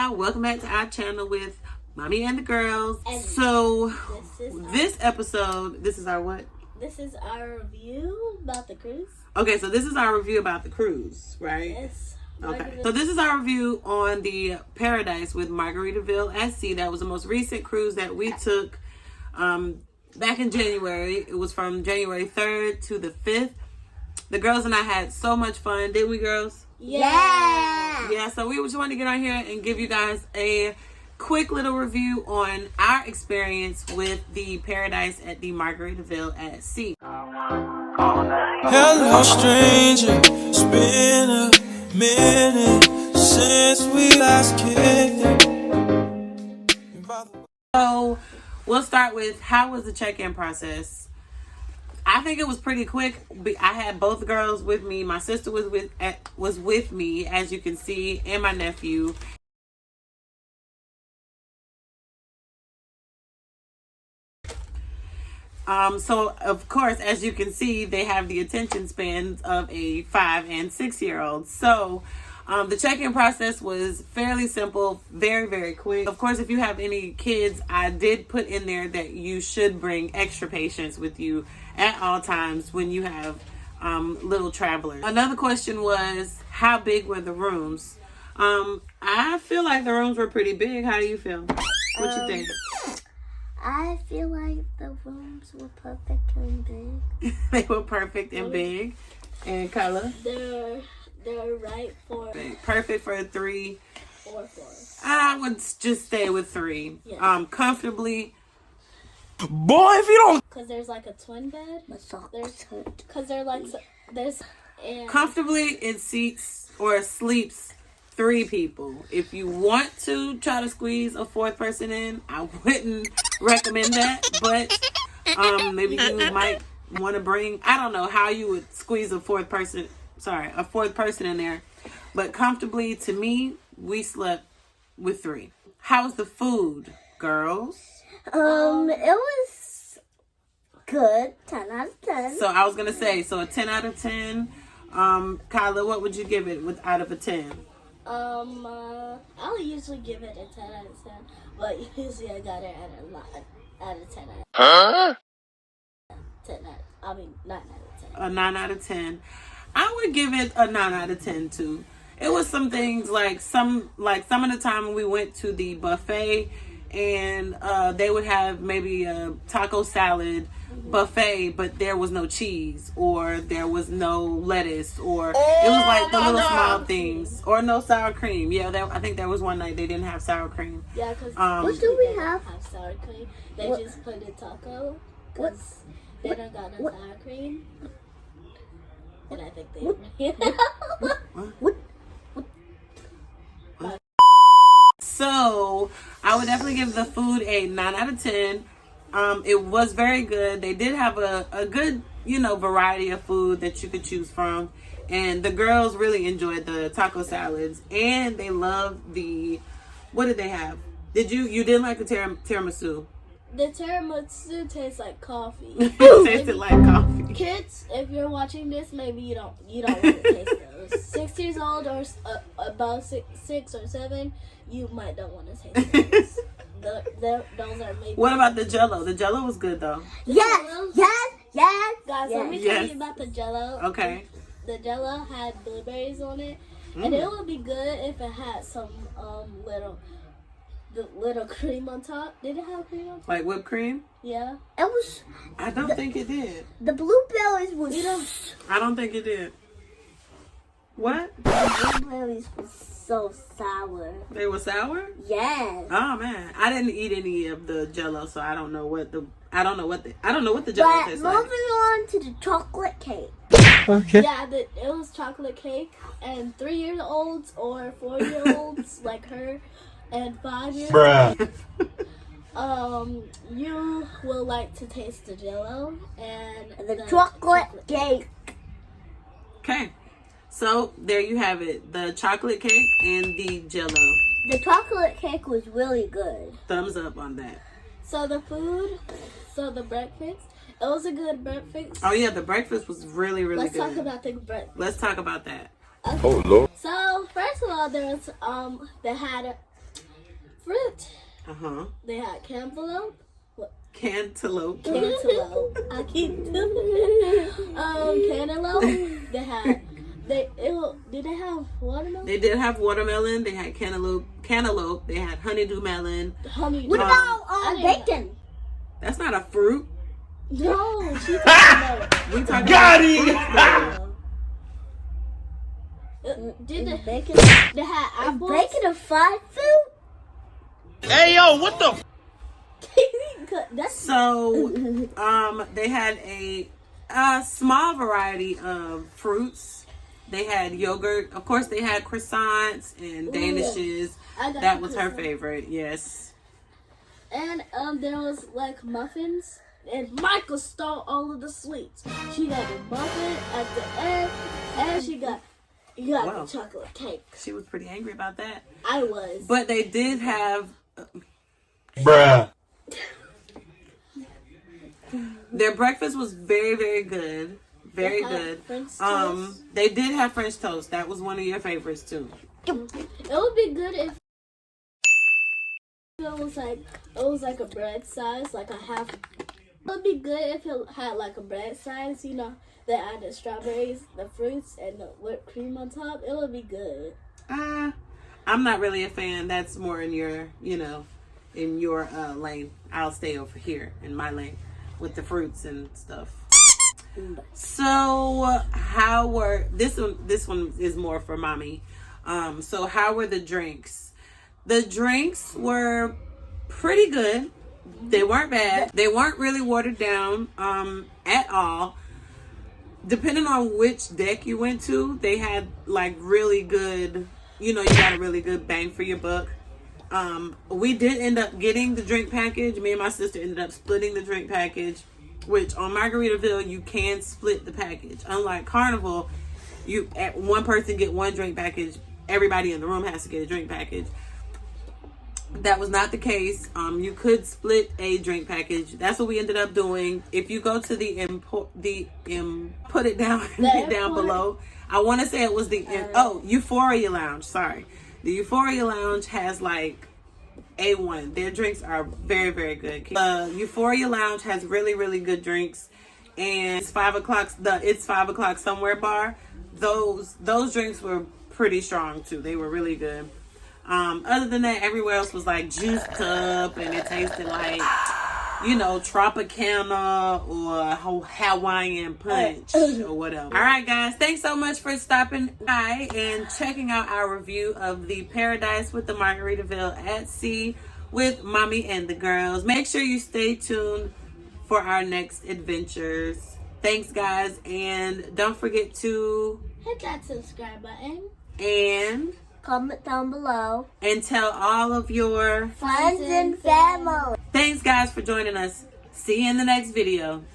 y'all, welcome back to our channel with Mommy and the girls. And so this episode, this is our what? This is our review about the cruise. Okay, so this is our review about the cruise, right? Yes. Okay, so this is our review on the Paradise with Margaritaville at Sea. That was the most recent cruise that we took back in January. It was from January 3rd to the 5th. The girls and I had so much fun, didn't we, girls? Yeah, so we just want to get on here and give you guys a quick little review on our experience with the Paradise at the Margaritaville at Sea. Hello, stranger. It's been a minute since we last kicked it. So we'll start with, how was the check-in process? I think it was pretty quick. I had both girls with me. My sister was with me, as you can see, and my nephew. So of course, as you can see, they have the attention spans of a 5 and 6-year-old. So the check-in process was fairly simple, very, very quick. Of course, if you have any kids, I did put in there that you should bring extra patience with you at all times when you have little travelers. Another question was, how big were the rooms? I feel like the rooms were pretty big. How do you feel? What you think? I feel like the rooms were perfect and big. They were perfect and big. And color? They're right for perfect for a 3 or 4. I would just stay with 3. Yeah. Comfortably. Boy, if you don't. Because there's like a twin bed. Because they're like, there's. And Comfortably, it seats or sleeps 3 people. If you want to try to squeeze a 4th person in, I wouldn't recommend that. But maybe you might want to bring, I don't know how you would squeeze a 4th person in there. But comfortably, to me, we slept with 3. How's the food, girls? it was good. 10 out of 10. So I was gonna say, so a 10 out of 10. Kyla, what would you give it out of a 10? I'll usually give it a 10 out of 10, but usually I got it at a 9 out of 10. Huh? 9 out of 10. A 9 out of 10. I would give it a 9 out of 10 too. It was some things like some of the time when we went to the buffet and they would have maybe a taco salad buffet, but there was no cheese or there was no lettuce, or it was like the little small things, or no sour cream. Yeah, I think there was one night they didn't have sour cream. Yeah, because what do we have sour cream? They just put in taco because they don't got no sour cream. And I think they So I would definitely give the food a 9 out of 10. It was very good. They did have a good, variety of food that you could choose from. And the girls really enjoyed the taco salads. And they loved what did they have? You didn't like the tiramisu? The tiramisu tastes like coffee. It tasted like coffee. Kids, if you're watching this, maybe you don't want to taste those. 6 years old or about 6 or 7, you might don't want to taste those. Those are maybe. What about the Jello? The Jello was good though. Yes. Guys, let me tell you about the Jello. Okay. The Jello had blueberries on it, and it would be good if it had some little cream on top. Did it have cream on top? Like whipped cream? Yeah. It was. I don't think it did. The blueberries was. I don't think it did. What? The blueberries was so sour. They were sour? Yes. Oh man, I didn't eat any of the Jello, so I don't know what the Jello tastes like. Moving on to the chocolate cake. Okay. Yeah, it was chocolate cake, and 3-year-olds or 4-year-olds like her, and 5-year-olds. You will like to taste the Jello and the chocolate cake. Okay, so there you have it, the chocolate cake and the Jello. The chocolate cake was really good. Thumbs up on that. So the breakfast. It was a good breakfast. Oh yeah, the breakfast was really, really good. Let's talk about the breakfast. Let's talk about that. Okay. Oh Lord. So first of all, there was they had fruit. They had cantaloupe. cantaloupe. Cantaloupe. I keep cantaloupe. Did they have watermelon? They did have watermelon. They had cantaloupe. They had honeydew melon. What about bacon? That's not a fruit. No, she talking about. We talking Got about it. Did the Bacon? they had apples? Bacon a fried food? Hey, yo, what the? That's So, they had a small variety of fruits. They had yogurt. Of course, they had croissants and danishes. That was her favorite. Yes. And there was like muffins. And Michael stole all of the sweets. She got the muffin at the end, and she got the chocolate cake. She was pretty angry about that. I was. But they did have. Bruh. Their breakfast was very, very good. Very good. French toast. They did have French toast. That was one of your favorites too. It would be good if it was like a bread size, like a half. It would be good if it had like a bread size, you know, that added strawberries, the fruits, and the whipped cream on top. It would be good. I'm not really a fan. That's more in your, in your lane. I'll stay over here in my lane with the fruits and stuff. So how were this one is more for mommy. So how were the drinks? The drinks were pretty good. They weren't bad. They weren't really watered down at all. Depending on which deck you went to, they had like really good, you got a really good bang for your buck. We did end up getting the drink package. Me and my sister ended up splitting the drink package, which on Margaritaville, you can split the package. Unlike Carnival, one person get one drink package. Everybody in the room has to get a drink package. That was not the case. You could split a drink package. That's what we ended up doing. If you go to put it down down below. I want to say it was Euphoria Lounge. Sorry, the Euphoria Lounge has like A1. Their drinks are very, very good. Euphoria Lounge has really, really good drinks, and it's 5 o'clock. It's 5 o'clock somewhere bar. Those drinks were pretty strong too. They were really good. Other than that, everywhere else was like juice cup, and it tasted like, Tropicana or Hawaiian punch or whatever. All right, guys. Thanks so much for stopping by and checking out our review of the Paradise with the Margaritaville at Sea with Mommy and the girls. Make sure you stay tuned for our next adventures. Thanks, guys. And don't forget to hit that subscribe button. And comment down below. And tell all of your friends and family. Thanks, guys, for joining us. See you in the next video.